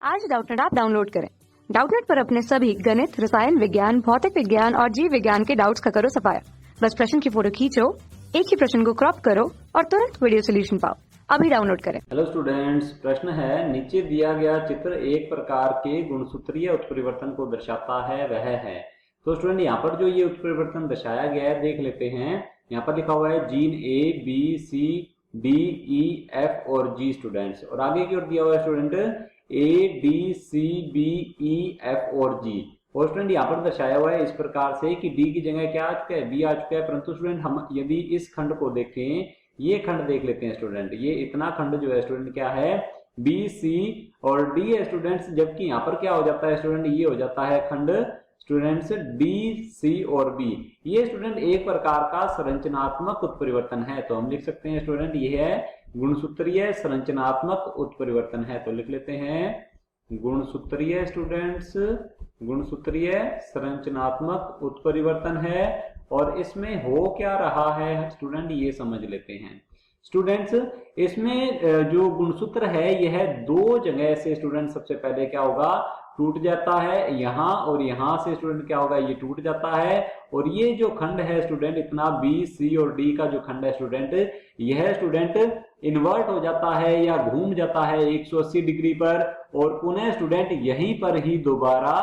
आज Doubtnut app download करें। Doubtnut पर अपने सभी गणित, रसायन विज्ञान, भौतिक विज्ञान और जीव विज्ञान के डाउट्स का करो सफाया। बस प्रश्न की फोटो खींचो, एक ही प्रश्न को क्रॉप करो और तुरंत वीडियो सोल्यूशन पाओ। अभी डाउनलोड करें। हेलो स्टूडेंट्स, प्रश्न है नीचे दिया गया चित्र एक प्रकार के गुणसूत्रीय उत्परिवर्तन को दर्शाता है, वह है। तो स्टूडेंट यहाँ पर जो ये उत्परिवर्तन दर्शाया गया है देख लेते हैं। यहाँ पर लिखा हुआ है जीन A B C D E F और जी स्टूडेंट्स, और आगे की ओर दिया हुआ है student A D C B E F और जी। और स्टूडेंट यहाँ पर दर्शाया हुआ है इस प्रकार से कि डी की जगह क्या आ चुका है, बी आ चुका है। परंतु स्टूडेंट हम यदि इस खंड को देखें, ये खंड देख लेते हैं स्टूडेंट, ये इतना खंड जो है स्टूडेंट क्या है, बी सी और डी है स्टूडेंट्स। जबकि यहाँ पर क्या हो जाता है स्टूडेंट, ये हो जाता है खंड स्टूडेंट्स डी सी और बी। ये स्टूडेंट एक प्रकार का संरचनात्मक उत्परिवर्तन है। तो हम लिख सकते हैं स्टूडेंट ये है गुणसूत्रीय संरचनात्मक उत्परिवर्तन है। तो लिख लेते हैं गुणसूत्रीय स्टूडेंट्स, गुणसूत्रीय संरचनात्मक उत्परिवर्तन है। और इसमें हो क्या रहा है स्टूडेंट, ये समझ लेते हैं। स्टूडेंट्स इसमें जो गुणसूत्र है यह दो जगह से स्टूडेंट सबसे पहले क्या होगा, टूट जाता है। यहाँ और यहाँ से स्टूडेंट क्या होगा, ये टूट जाता है। और ये जो खंड है स्टूडेंट, इतना बी सी और डी का जो खंड है स्टूडेंट, यह स्टूडेंट इन्वर्ट हो जाता है या घूम जाता है 180 डिग्री पर, और पुनः स्टूडेंट यहीं पर ही दोबारा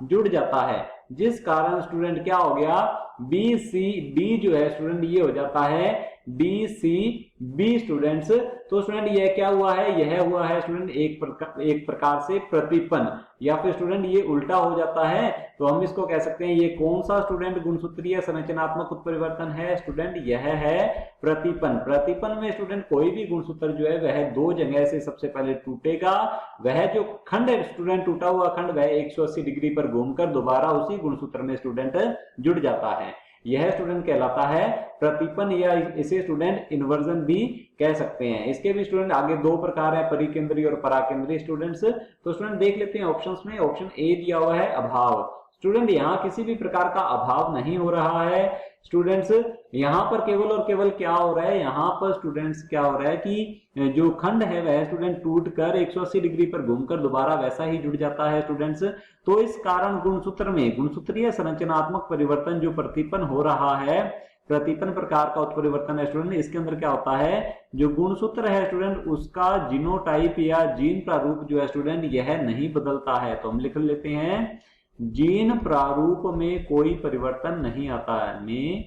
जुड़ जाता है। जिस कारण स्टूडेंट क्या हो गया, बी सी डी जो है स्टूडेंट ये हो जाता है डी सी बी स्टूडेंट्स। तो स्टूडेंट ये क्या हुआ है, यह हुआ है स्टूडेंट एक प्रकार से प्रतिपन, या फिर स्टूडेंट ये उल्टा हो जाता है। तो हम इसको कह सकते हैं ये कौन सा स्टूडेंट गुणसूत्रीय संरचनात्मक उत्परिवर्तन है स्टूडेंट, यह है प्रतिपन। प्रतिपन में स्टूडेंट कोई भी गुणसूत्र जो है वह दो जगह से सबसे पहले टूटेगा। वह जो खंड है स्टूडेंट, टूटा हुआ खंड, वह 180 डिग्री पर घूमकर दोबारा उसी गुणसूत्र में स्टूडेंट जुड़ जाता है। यह स्टूडेंट कहलाता है प्रतिपन, या इसे स्टूडेंट इन्वर्जन भी कह सकते हैं। इसके भी स्टूडेंट आगे दो प्रकार है, परिकेंद्री और पराकेंद्री स्टूडेंट्स। तो स्टूडेंट देख लेते हैं ऑप्शंस में। ऑप्शन ए दिया हुआ है अभाव। स्टूडेंट यहाँ किसी भी प्रकार का अभाव नहीं हो रहा है स्टूडेंट्स। यहाँ पर केवल और केवल क्या हो रहा है, यहाँ पर स्टूडेंट्स क्या हो रहा है कि जो खंड है वह स्टूडेंट टूट कर 180 डिग्री पर घूमकर दोबारा वैसा ही जुड़ जाता है स्टूडेंट्स। तो इस कारण गुणसूत्र में गुणसूत्रीय संरचनात्मक परिवर्तन जो प्रतिपन हो रहा है, प्रतिपन प्रकार का उत्परिवर्तन है स्टूडेंट, इसके अंदर क्या होता है, जो गुणसूत्र है स्टूडेंट उसका जीनोटाइप या जीन प्रारूप जो है स्टूडेंट यह नहीं बदलता है। तो हम लिख लेते हैं जीन प्रारूप में कोई परिवर्तन नहीं आता है, में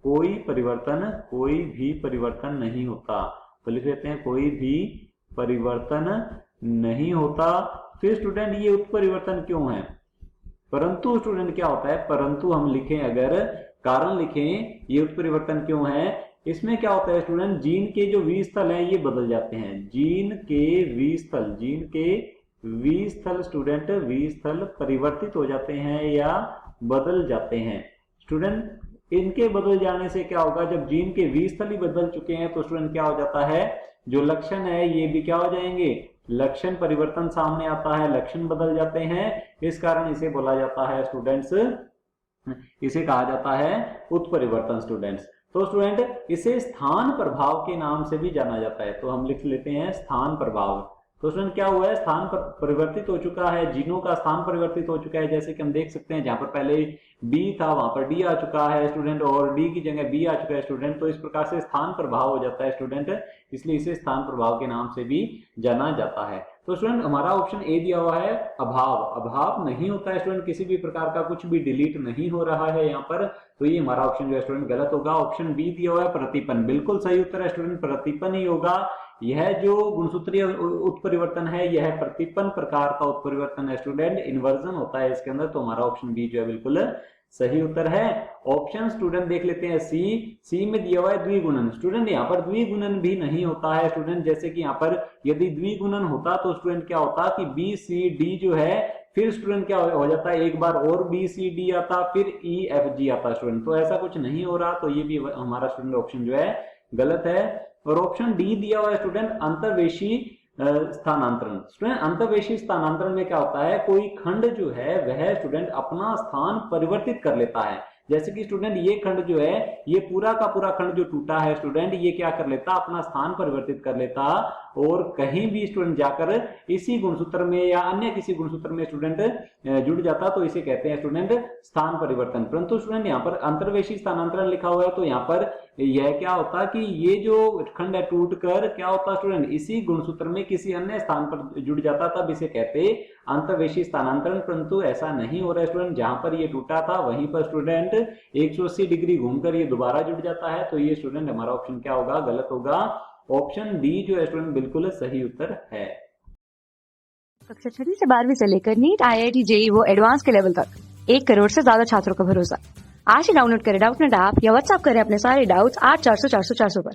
कोई भी परिवर्तन नहीं होता। तो लिख लेते हैं कोई भी परिवर्तन नहीं होता। फिर स्टूडेंट ये उत्परिवर्तन क्यों है, परंतु स्टूडेंट क्या होता है, परंतु हम लिखें, अगर कारण लिखें ये उत्परिवर्तन क्यों है, इसमें क्या होता है स्टूडेंट, जीन के जो वी स्थल है ये बदल जाते हैं। जीन के वी स्थल स्टूडेंट, वी स्थल परिवर्तित हो जाते हैं या बदल जाते हैं स्टूडेंट। इनके बदल जाने से क्या होगा, जब जीन के वी स्थल ही बदल चुके हैं तो स्टूडेंट क्या हो जाता है, जो लक्षण है ये भी क्या हो जाएंगे, लक्षण परिवर्तन सामने आता है, लक्षण बदल जाते हैं। इस कारण इसे बोला जाता है स्टूडेंट्स, इसे कहा जाता है उत्परिवर्तन स्टूडेंट्स। तो स्टूडेंट इसे स्थान प्रभाव के नाम से भी जाना जाता है। तो हम लिख लेते हैं स्थान प्रभाव। तो स्टूडेंट क्या हुआ है, स्थान पर परिवर्तित हो चुका है, जीनों का स्थान परिवर्तित हो चुका है। जैसे कि हम देख सकते हैं जहां पर पहले बी था वहां पर डी आ चुका है स्टूडेंट, और डी की जगह बी आ चुका है स्टूडेंट। तो इस प्रकार से स्थान प्रभाव हो जाता है स्टूडेंट, इसलिए इसे स्थान प्रभाव के नाम से भी जाना जाता है। तो स्टूडेंट हमारा ऑप्शन ए दिया हुआ है अभाव। अभाव नहीं होता है स्टूडेंट, किसी भी प्रकार का कुछ भी डिलीट नहीं हो रहा है यहाँ पर। तो ये हमारा ऑप्शन जो है स्टूडेंट गलत होगा। ऑप्शन बी दिया हुआ है प्रतिपन, बिल्कुल सही उत्तर है स्टूडेंट, प्रतिपन ही होगा। यह जो गुणसूत्रीय उत्परिवर्तन है यह प्रतिपन प्रकार का उत्परिवर्तन है स्टूडेंट, इन्वर्जन होता है इसके अंदर। तो हमारा ऑप्शन बी जो है बिल्कुल सही उत्तर है। ऑप्शन स्टूडेंट देख लेते हैं सी में दिया हुआ है द्विगुणन। स्टूडेंट यहाँ पर द्विगुणन भी नहीं होता है स्टूडेंट। जैसे कि यहाँ पर यदि द्विगुणन होता तो स्टूडेंट क्या होता कि बी सी डी जो है, फिर स्टूडेंट क्या हो जाता है, एक बार और बी सी डी आता, फिर ई एफ जी आता स्टूडेंट। तो ऐसा कुछ नहीं हो रहा, तो ये भी हमारा स्टूडेंट ऑप्शन जो है गलत है। और ऑप्शन डी दिया हुआ है स्टूडेंट अंतर्वेशी स्थानांतरण। स्टूडेंट अंतर्वेशी स्थानांतरण में क्या होता है, कोई खंड जो है वह स्टूडेंट अपना स्थान परिवर्तित कर लेता है। जैसे कि स्टूडेंट ये खंड जो है, ये पूरा का पूरा खंड जो टूटा है स्टूडेंट, ये क्या कर लेता, अपना स्थान परिवर्तित कर लेता और कहीं भी स्टूडेंट जाकर इसी गुणसूत्र में या अन्य किसी गुणसूत्र में स्टूडेंट जुड़ जाता, तो इसे कहते हैं स्टूडेंट स्थान परिवर्तन। परंतु स्टूडेंट यहाँ पर अंतर्वेशी स्थानांतरण लिखा हुआ है, तो यहाँ पर यह क्या होता कि ये जो खंड है टूट कर क्या होता स्टूडेंट, इसी गुणसूत्र में किसी अन्य स्थान पर जुड़ जाता, तब इसे कहते अंतर्वेशी स्थानांतरण। परंतु ऐसा नहीं हो रहा है स्टूडेंट, जहां पर ये टूटा था वहीं पर स्टूडेंट 180 डिग्री घूमकर ये दोबारा जुड़ जाता है। तो ये स्टूडेंट हमारा ऑप्शन क्या होगा, गलत होगा। ऑप्शन डी जो है स्टूडेंट बिल्कुल सही उत्तर है। कक्षा 6 से 12वीं से लेकर नीट, IIT, JEE वो एडवांस के लेवल तक 1 करोड़ से ज्यादा छात्रों का भरोसा। आज ही डाउनलोड करें डाउटनेट ऐप या व्हाट्सएप करें अपने सारे डाउट्स 8400 400 400 पर।